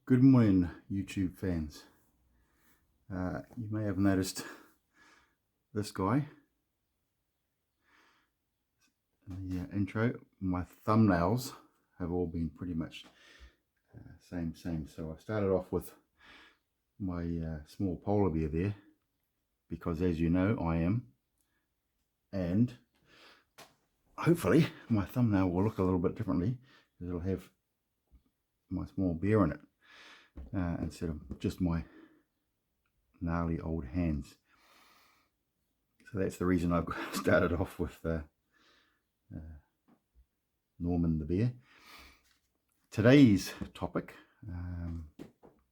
Good morning, YouTube fans. You may have noticed this guy in the intro. My thumbnails have all been pretty much same. So I started off with my small polar bear there because, as you know, I am, and hopefully my thumbnail will look a little bit differently because it'll have my small bear in it instead of just my gnarly old hands. So that's the reason I've started off with Norman the bear. Today's topic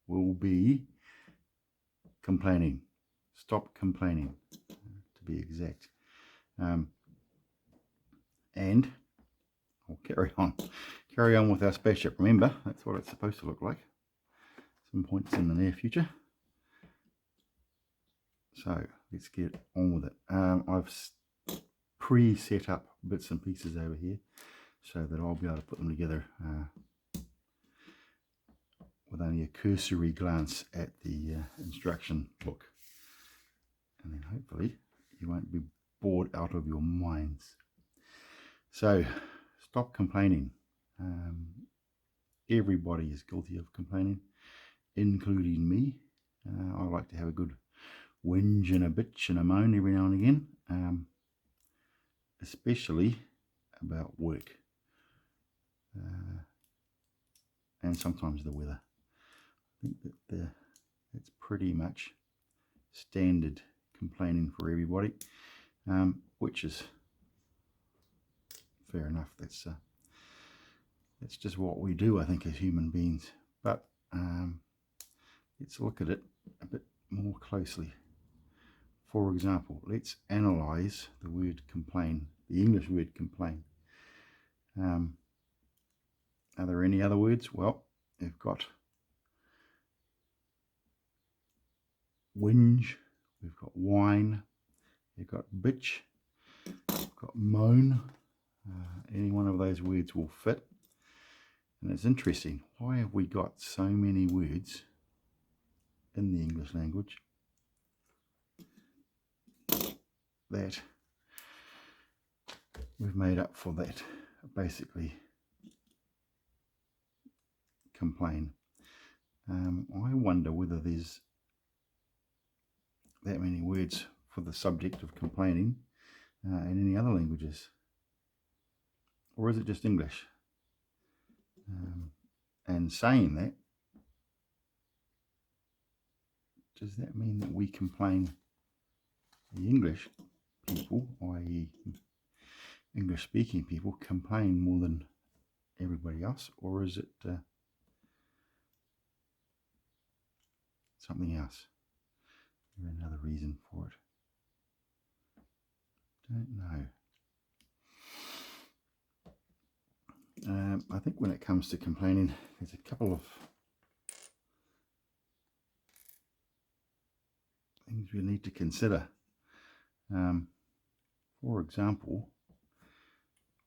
will be complaining. Stop complaining, to be exact. And I'll carry on with our spaceship. Remember, that's what it's supposed to look like. Some points in the near future. So let's get on with it. I've pre-set up bits and pieces over here so that I'll be able to put them together with only a cursory glance at the instruction book, and then hopefully you won't be bored out of your minds. So stop complaining. Everybody is guilty of complaining, including me. I like to have a good whinge and a bitch and a moan every now and again, especially about work and sometimes the weather. I think that it's pretty much standard complaining for everybody, which is fair enough. That's just what we do, I think, as human beings. But let's look at it a bit more closely. For example, let's analyze the word complain, the English word complain. Are there any other words? Well, we've got whinge, we've got whine, we've got bitch, we've got moan. Any one of those words will fit. And it's interesting, why have we got so many words in the English language that we've made up for that, basically complain? I wonder whether there's that many words for the subject of complaining in any other languages, or is it just English? And saying that, does that mean that we complain, the English people, i.e. English speaking people, complain more than everybody else, or is it something else? Is there another reason for it? Don't know. I think when it comes to complaining, there's a couple of things we need to consider. For example,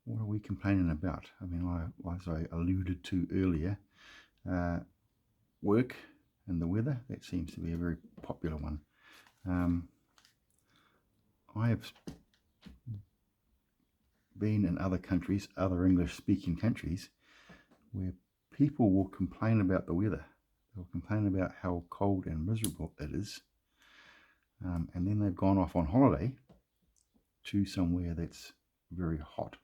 what are we complaining about? I mean, as I alluded to earlier, work and the weather, that seems to be a very popular one. I have been in other countries, other English-speaking countries, where people will complain about the weather. They'll complain about how cold and miserable it is, and then they've gone off on holiday to somewhere that's very hot,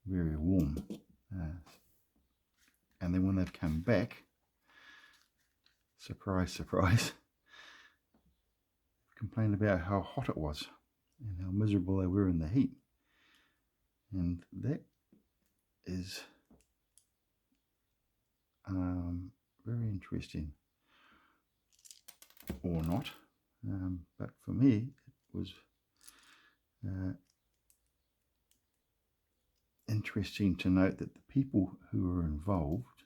very warm, and then when they've come back, surprise, surprise, complained about how hot it was and how miserable they were in the heat. And that is very interesting, or not, but for me it was interesting to note that the people who were involved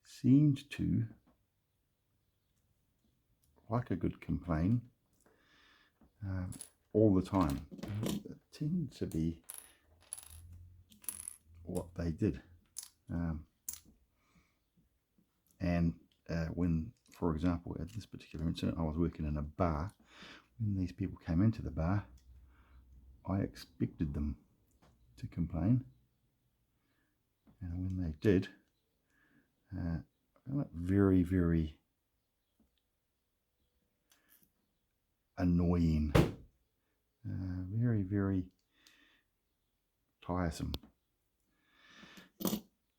seemed to like a good complain all the time. It tended to be what they did, and when, for example, at this particular incident, I was working in a bar. When these people came into the bar, I expected them to complain, and when they did, I found it very, very annoying, very, very tiresome.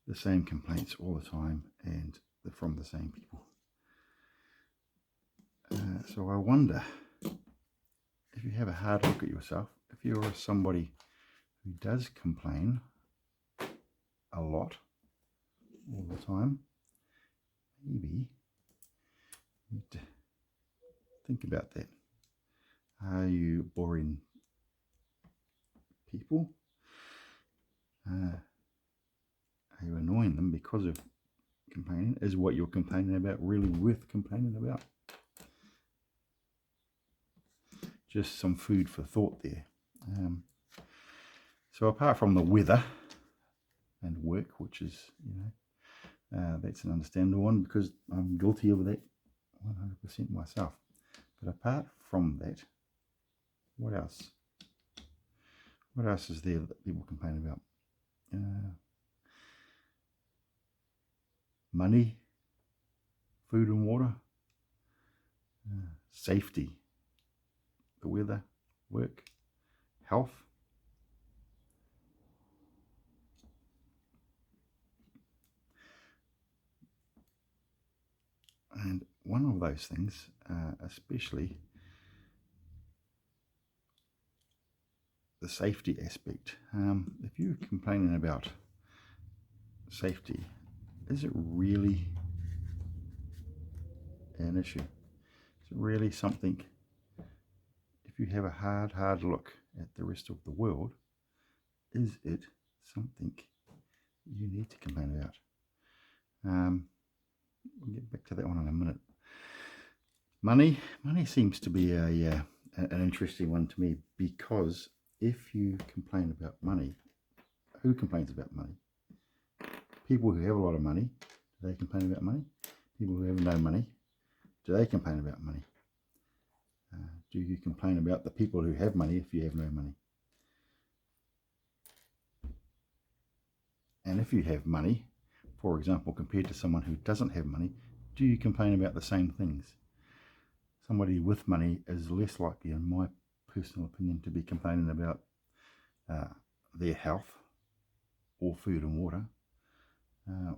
The same complaints all the time, and they're from the same people. So I wonder if you have a hard look at yourself, if you're somebody who does complain a lot, all the time, maybe you need to think about that. Are you boring people? Are you annoying them because of complaining? Is what you're complaining about really worth complaining about? Just some food for thought there. So apart from the weather and work, which is, that's an understandable one because I'm guilty of that 100% myself. But apart from that, what else? What else is there that people complain about? Money, food and water, safety, the weather, work, health. And one of those things, especially the safety aspect. If you're complaining about safety, is it really an issue? Is it really something, if you have a hard look at the rest of the world, is it something you need to complain about? We'll get back to that one in a minute. Money seems to be an interesting one to me, because if you complain about money, who complains about money? People who have a lot of money, do they complain about money? People who have no money, do they complain about money? Do you complain about the people who have money if you have no money? And if you have money, for example, compared to someone who doesn't have money, do you complain about the same things? Somebody with money is less likely, in my personal opinion, to be complaining about their health or food and water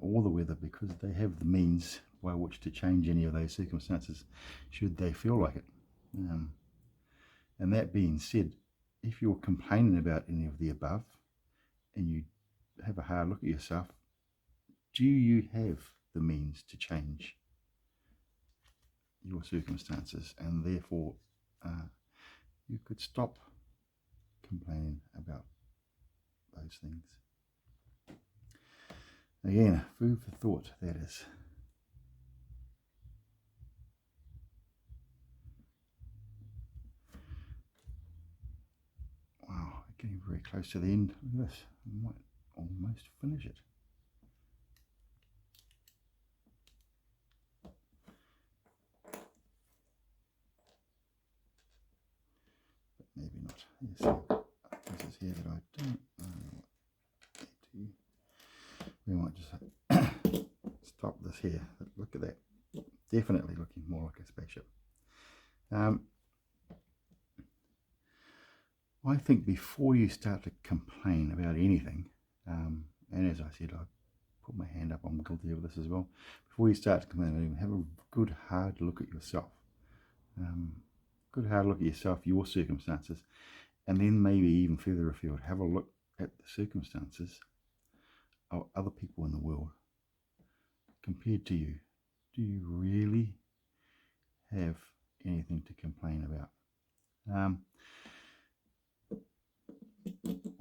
or the weather, because they have the means by which to change any of those circumstances should they feel like it. And that being said, if you're complaining about any of the above and you have a hard look at yourself, do you have the means to change your circumstances? And therefore you could stop complaining about those things. Again, food for thought, that is. Wow, getting very close to the end. Look at this, I might almost finish it. But maybe not. Yes, this is here that I don't know what to do. We might just stop this here. Look at that. Definitely looking more like a spaceship. I think before you start to complain about anything, and as I said, I put my hand up, I'm guilty of this as well. Before you start to complain about anything, have a good hard look at yourself. Good hard look at yourself, your circumstances, and then maybe even further afield, have a look at the circumstances of other people in the world compared to you. Do you really have anything to complain about?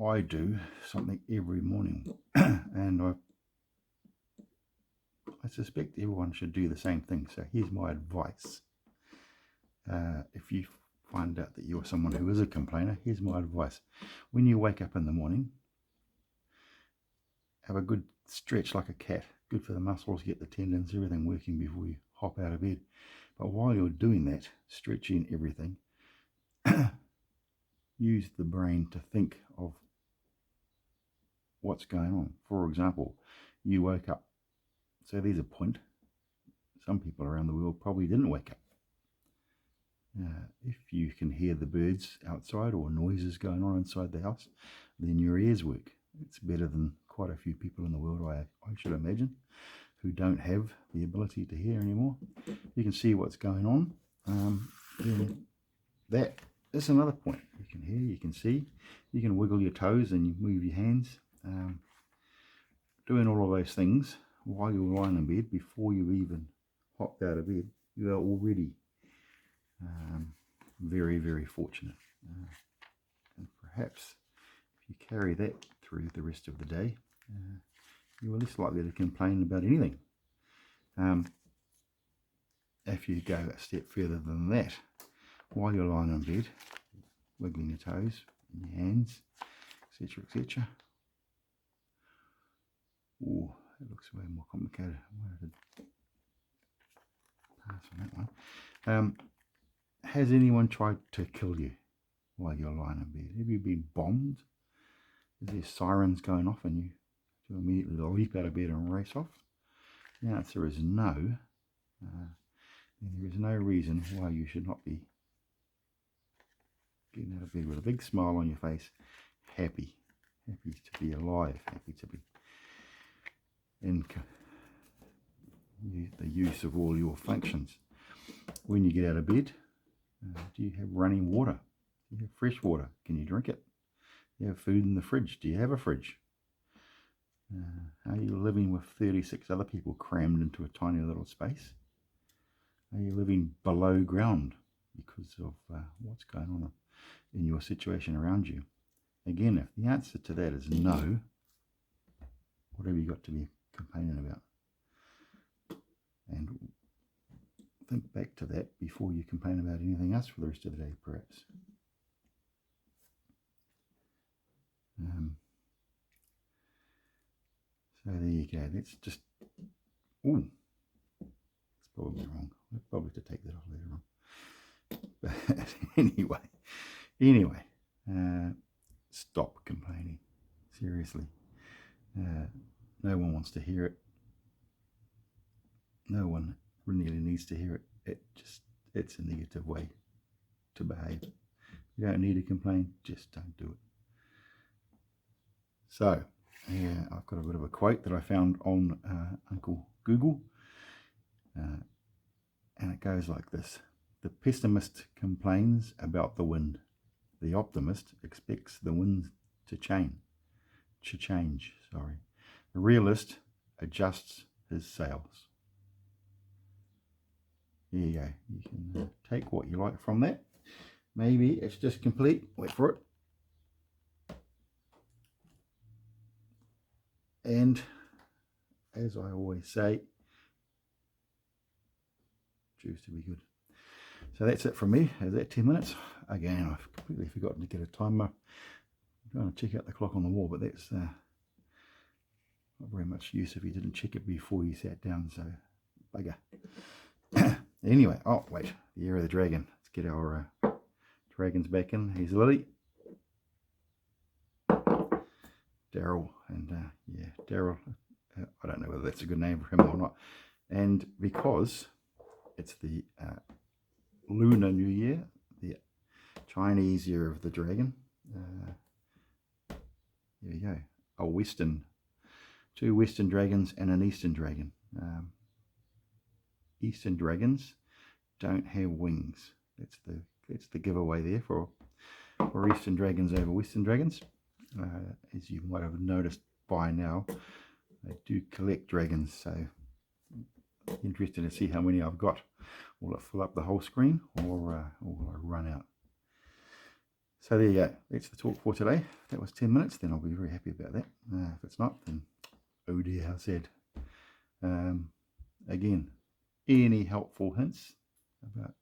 I do something every morning, and I suspect everyone should do the same thing. So here's my advice. If you find out that you're someone who is a complainer, here's my advice. When you wake up in the morning, have a good stretch like a cat. Good for the muscles, get the tendons, everything working before you hop out of bed. But while you're doing that, stretching everything, use the brain to think of what's going on. For example, you woke up. So there's a point. Some people around the world probably didn't wake up. If you can hear the birds outside or noises going on inside the house, then your ears work. It's better than quite a few people in the world, I should imagine, who don't have the ability to hear anymore. You can see what's going on. That is another point. You can hear, you can see, you can wiggle your toes and you move your hands. Doing all of those things while you're lying in bed, before you even hopped out of bed, you are already very, very fortunate. And perhaps if you carry that through the rest of the day, you are less likely to complain about anything. If you go a step further than that, while you're lying in bed, wiggling your toes and your hands, etc., etc. Oh, it looks way more complicated. I wanted to pass on that one. Has anyone tried to kill you while you're lying in bed? Have you been bombed? Is there sirens going off and you immediately leap out of bed and race off? The answer is no. There is no reason why you should not be getting out of bed with a big smile on your face, happy to be alive, happy to be in the use of all your functions. When you get out of bed, do you have running water? Do you have fresh water? Can you drink it? Do you have food in the fridge? Do you have a fridge? Are you living with 36 other people crammed into a tiny little space? Are you living below ground because of what's going on in your situation around you? Again, if the answer to that is no, what have you got to be complaining about? And think back to that before you complain about anything else for the rest of the day, perhaps. So there you go. Let's just... Ooh, it's probably wrong. I'll probably have to take that off later on. But anyway, stop complaining. Seriously. No one wants to hear it. No one really needs to hear it. It's a negative way to behave. You don't need to complain, just don't do it. So, yeah, I've got a bit of a quote that I found on Uncle Google, and it goes like this: the pessimist complains about the wind. The optimist expects the wind to change. The realist adjusts his sails. There you go. You can take what you like from that. Maybe it's just complete. Wait for it. And as I always say, choose to be good. So that's it from me. Is that 10 minutes? Again, I've completely forgotten to get a timer. I'm trying to check out the clock on the wall, but that's not very much use if you didn't check it before you sat down, so bugger. Anyway, oh wait, the year of the dragon. Let's get our dragons back in. Here's Lily, Daryl, and yeah, Daryl. I don't know whether that's a good name for him or not. And because it's the Lunar New Year, the Chinese Year of the Dragon, there you go. Two Western dragons and an Eastern dragon. Eastern dragons don't have wings. That's the giveaway there for Eastern dragons over Western dragons. As you might have noticed by now, I do collect dragons, so interested to see how many I've got. Will it fill up the whole screen, or will I run out? So there you go. That's the talk for today. If that was 10 minutes, then I'll be very happy about that. If it's not, then oh dear, how sad. Again, any helpful hints about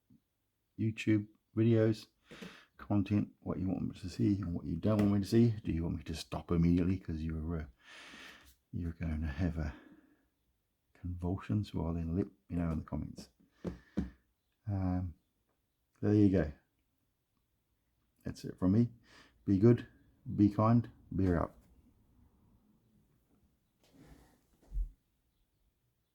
YouTube videos, content, what you want me to see and what you don't want me to see? Do you want me to stop immediately because you're going to have a convulsions, well then let me know in the comments. There you go. That's it from me. Be good, be kind, bear up.